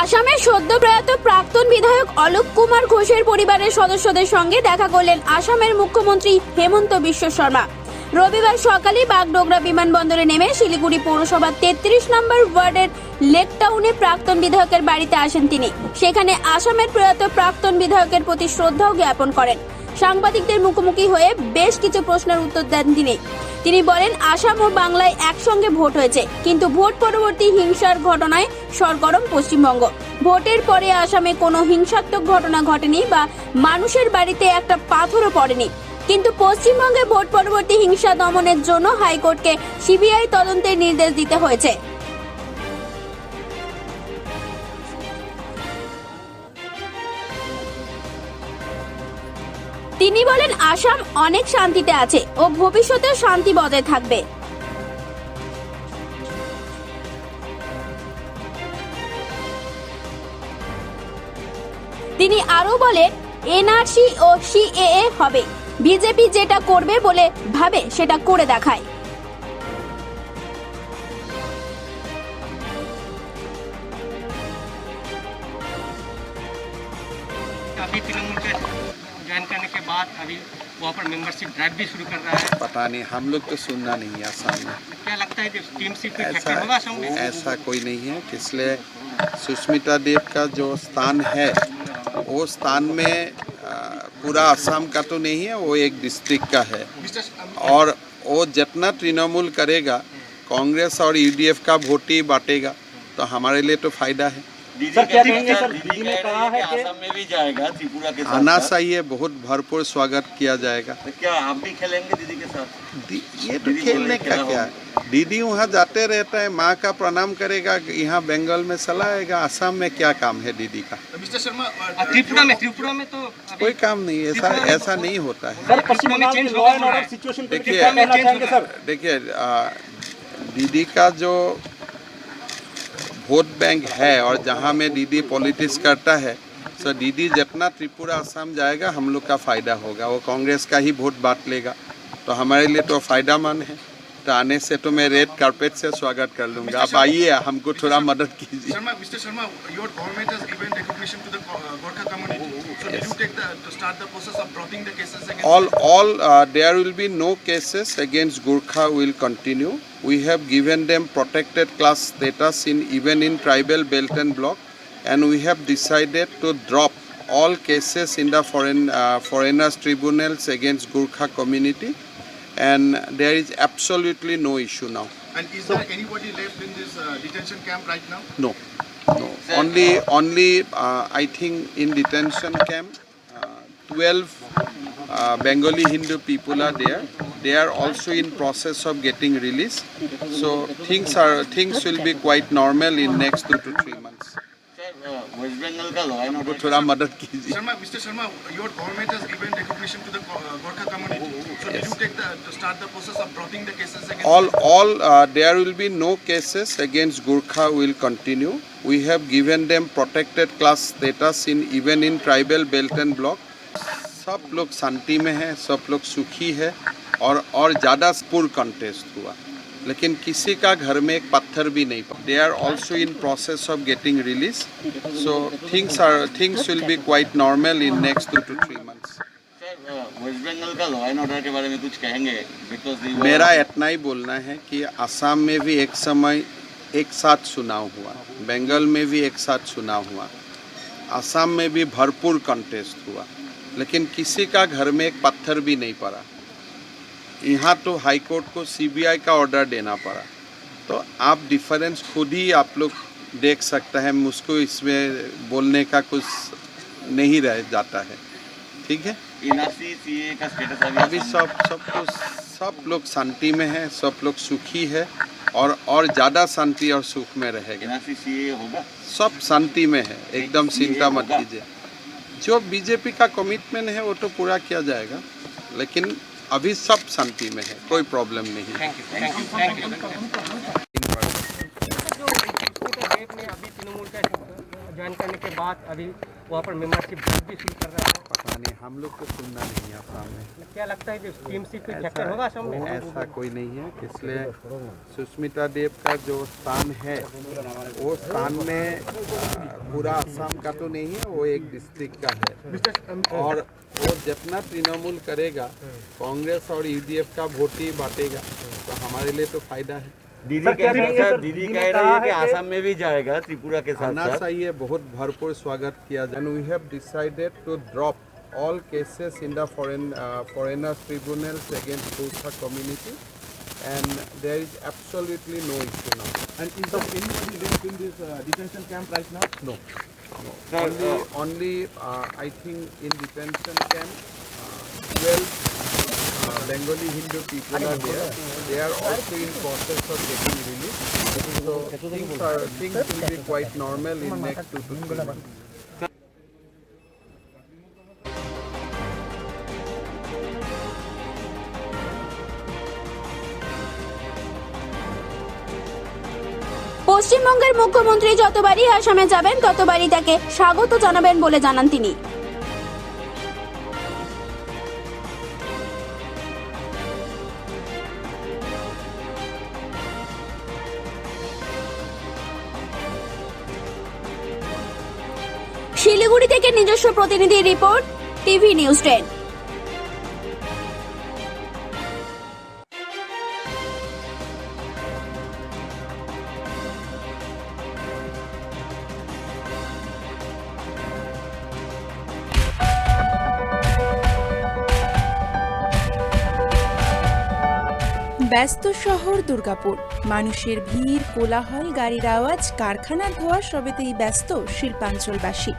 আসামের সদ্য প্রয়াত প্রাক্তন বিধায়ক অলোক কুমার ঘোষের পরিবারের সদস্যদের সঙ্গে দেখা করলেন আসামের মুখ্যমন্ত্রী হেমন্ত বিশ্ব শর্মা। রবিবার সকালে বাগডোগরা বিমানবন্দরে নেমে শিলিগুড়ি পৌরসভার 33 নম্বর ওয়ার্ডের লেক টাউনে প্রাক্তন বিধায়কের বাড়িতে আসেন তিনি। সেখানে আসামের প্রয়াত প্রাক্তন বিধায়কের প্রতি শ্রদ্ধাও জ্ঞাপন করেন। সাংবাদিকদের মুখোমুখি হয়ে বেশ কিছু প্রশ্নের উত্তর দেন তিনি বলেন, আসাম ও বাংলায় একসঙ্গে ভোট হয়েছে, কিন্তু ভোট পরবর্তী হিংসার ঘটনায় সরগরম পশ্চিমবঙ্গ। ভোটের পরে আসামে কোনো হিংসাত্মক ঘটনা ঘটেনি বা মানুষের বাড়িতে একটা পাথরও পড়েনি, কিন্তু পশ্চিমবঙ্গে ভোট পরবর্তী হিংসা দমনের জন্য হাইকোর্টকে সিবিআই তদন্তের নির্দেশ দিতে হয়েছে। তিনি বলেন, আসাম অনেক শান্তিতে আছে ও ভবিষ্যতেও শান্তি বজায় থাকবে। তিনি আরো বলেন, এনআরসি ও সিএএ হবে, বিজেপি যেটা করবে বলে ভাবে সেটা করে দেখায়। अभी तृणमूल के ज्वाइन करने के बाद अभी वहाँ पर मेंबरशिप ड्राइव भी शुरू कर रहा है। पता नहीं, हम लोग तो सुनना नहीं है आसाम में। क्या लगता है कि टीम सीट पे फैक्टर होगा आसाम में? ऐसा कोई नहीं है, इसलिए सुष्मिता देव का जो स्थान है वो स्थान में पूरा आसाम का तो नहीं है, वो एक डिस्ट्रिक्ट का है। और वो जितना तृणमूल करेगा कांग्रेस और यूडीएफ का वोट ही बांटेगा, तो हमारे लिए तो फायदा है। सर क्या कहेंगे सर, दीदी ने कहा है कि आसाम में भी जाएगा त्रिपुरा के साथ। आना चाहिए, बहुत भरपूर स्वागत किया जाएगा। तो क्या आप भी खेलेंगे दीदी के साथ? ये तो खेलने का क्या है, दीदी वहाँ जाते रहता है, माँ का प्रणाम करेगा, यहाँ बंगाल में चला आएगा। आसाम में क्या काम है दीदी का? मिस्टर शर्मा, त्रिपुरा में तो अभी कोई काम नहीं, ऐसा नहीं होता है। सर पश्चिम बंगाल की लॉ एंड ऑर्डर सिचुएशन पे देखिए, क्या कहना चाहेंगे सर? देखिए दीदी का जो वोट बैंक है और जहाँ में दीदी पॉलिटिक्स करता है, सो दीदी जितना त्रिपुरा आसाम जाएगा हम लोग का फ़ायदा होगा। वो कांग्रेस का ही वोट बांट लेगा, तो हमारे लिए तो फ़ायदा मंद है। तो आने से तो मैं रेड कारपेट से स्वागत कर लूँगा। आप आइए, हमको थोड़ा मदद कीजिए। Mr. Sharma, your government has given recognition to the Gorkha community. So did you take to start the process of dropping the cases against There will be no cases against Gurkha will continue. We have given them protected class status even in tribal belt and block, and we have decided to drop all cases in the foreigners tribunals against Gurkha community, and there is absolutely no issue now. And is there anybody left in this detention camp right now? No. Only I think in detention camp 12 Bengali Hindu people are there. They are also in process of getting released. So things will be quite normal in next 2 to 3 months. West Bengal का law and को थोड़ा मदद कीजिए। Mr. Sharma, your government has given recognition to the Gorkha community. So did you take to start the process of dropping the cases against There will be no cases against Gurkha will continue. We have given them protected class status even in tribal belt and block. सब लोग शांति में है, सब लोग सुखी है, और ज़्यादा पूर्ण कंटेस्ट हुआ, लेकिन किसी का घर में एक पत्थर भी नहीं पड़ा। They are also in process of getting release, so things will be quite normal in next 2 to 3 months। West Bengal का लॉ एंड ऑर्डर के बारे में कुछ कहेंगे? मेरा इतना ही बोलना है कि आसाम में भी एक समय एक साथ चुनाव हुआ, बंगाल में भी एक साथ चुनाव हुआ, आसाम में भी भरपूर कंटेस्ट हुआ, लेकिन किसी का घर में एक पत्थर भी नहीं पड़ा। यहाँ तो हाई कोर्ट को सीबीआई का ऑर्डर देना पड़ा। तो आप डिफरेंस खुद ही आप लोग देख सकते हैं, मुझको इसमें बोलने का कुछ नहीं रह जाता है। ठीक है, एनआरसी सीए का स्टेटस अभी सब लोग शांति में है, सब लोग सुखी है, और ज़्यादा शांति और सुख में रहेगा। एनआरसी सीए होगा, सब शांति में है, एकदम चिंता मत कीजिए। जो बीजेपी का कमिटमेंट है वो तो पूरा किया जाएगा, लेकिन अभी सब शांति में है, कोई प्रॉब्लम नहीं है। Thank you. अभी तृणमूल का ज्वाइन करने के बाद अभी वहाँ पर मेंबरशिप ड्राइव भी फिल कर रहा है। पता नहीं, हम लोग को सुनना नहीं है आसाम में। क्या लगता है कि टीएमसी कोई फैक्टर होगा असम में? ऐसा कोई नहीं है, इसलिए सुष्मिता देव का जो स्थान है वो स्थान में पूरा असम का तो नहीं है, वो एक डिस्ट्रिक्ट का है। और वो जितना तृणमूल करेगा कांग्रेस और यूडीएफ का वोट ही बांटेगा, तो हमारे लिए तो फायदा है। दीदी सर, क्या कह रही कहेंगे है सर? दीदी दीदी कह ने रही कहा है कि है कि- आसाम में भी जाएगा त्रिपुरा के साथ आना साथ। चाहिए, बहुत भरपूर स्वागत किया जाए। And we have decided to drop all cases in the foreigners tribunals against Khosa community, and there is absolutely no issue now. And is there anybody left in this detention camp right now? No. Sir, Only I think in detention camp 12 Bengali Hindu people are there. They are also in process of getting released. So things will be quite normal in next 2 to 3 months. পশ্চিমবঙ্গের মুখ্যমন্ত্রী যতবারই আসামে যাবেন ততবারই তাকে স্বাগত জানাবেন বলে জানান তিনি। শিলিগুড়ি থেকে নিজস্ব প্রতিনিধি রিপোর্ট, টিভি নিউজ 10। ব্যস্ত শহর দুর্গাপুর, মানুষের ভিড়, কোলাহল, গাড়ির আওয়াজ, কারখানার ধোঁয়া সবেতেই ব্যস্ত শিল্পাঞ্চলবাসী।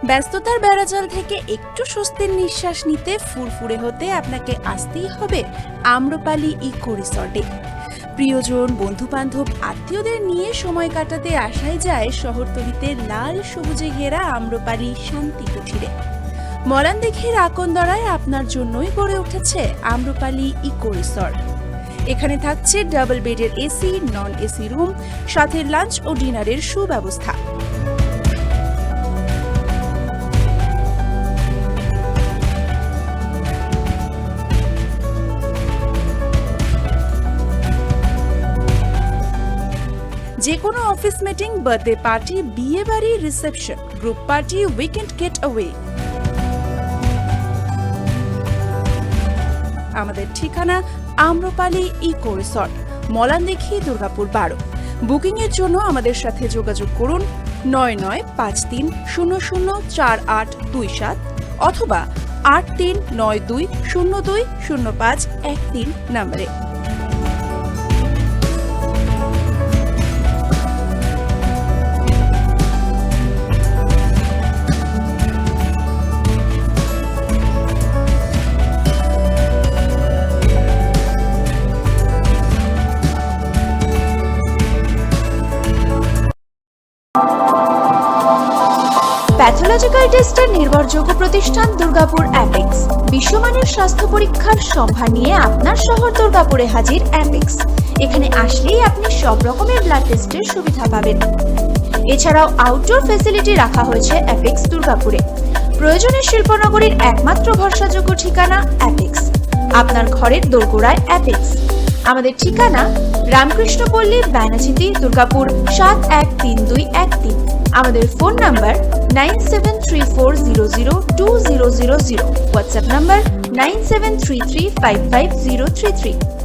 ব্যস্ততার বেড়াজাল থেকে একটু স্বস্তির নিঃশ্বাস নিতে, ফুরফুরে হতে আপনাকে আসতেই হবে আম্রপালি ইকো রিসর্টে। প্রিয়জন, বন্ধুবান্ধব, আত্মীয়দের নিয়ে সময় কাটাতে আসাই যায় শহরতলিতে লাল সবুজে ঘেরা আম্রপালি শান্তি কুঠিরে। মলানদিঘির আকন্দরায় আপনার জন্যই গড়ে উঠেছে আম্রপালি ইকো রিসর্ট। এখানে থাকছে ডাবল বেডের এসি, নন এসি রুম, সাথে লাঞ্চ ও ডিনারের সুব্যবস্থা। যে কোনো অফিস মিটিং, বার্থডে পার্টি, বিয়ে বাড়ি, reception, group party, weekend get away. আমাদের ঠিকানা Amrapali eco resort, Malandighi, Durgapur 12। Booking এর জন্য আমাদের সাথে যোগাযোগ করুন 9953004827 অথবা 8392020513 নম্বরে। প্যাথোলজিক্যাল টেস্টের নির্ভরযোগ্য প্রতিষ্ঠান দুর্গাপুর অ্যাপেক্স। বিশ্বমানের স্বাস্থ্য পরীক্ষার সম্ভার নিয়ে আপনার শহর দুর্গাপুরে হাজির অ্যাপেক্স। এখানে আসলেই আপনি সব রকমের ব্লাড টেস্টের সুবিধা পাবেন। এছাড়াও আউটডোর ফ্যাসিলিটি রাখা হয়েছে অ্যাপেক্স দুর্গাপুরে। প্রয়োজনে শিল্পনগরীর একমাত্র ভরসাযোগ্য ঠিকানা অ্যাপেক্স, আপনার ঘরের দোরগোড়ায় অ্যাপেক্স। আমাদের ঠিকানা রামকৃষ্ণপল্লী, ব্যানাচিতি, দুর্গাপুর 713213। আমাদের ফোন নাম্বার 9734002000, হোয়াটসঅ্যাপ নাম্বার 9733555033।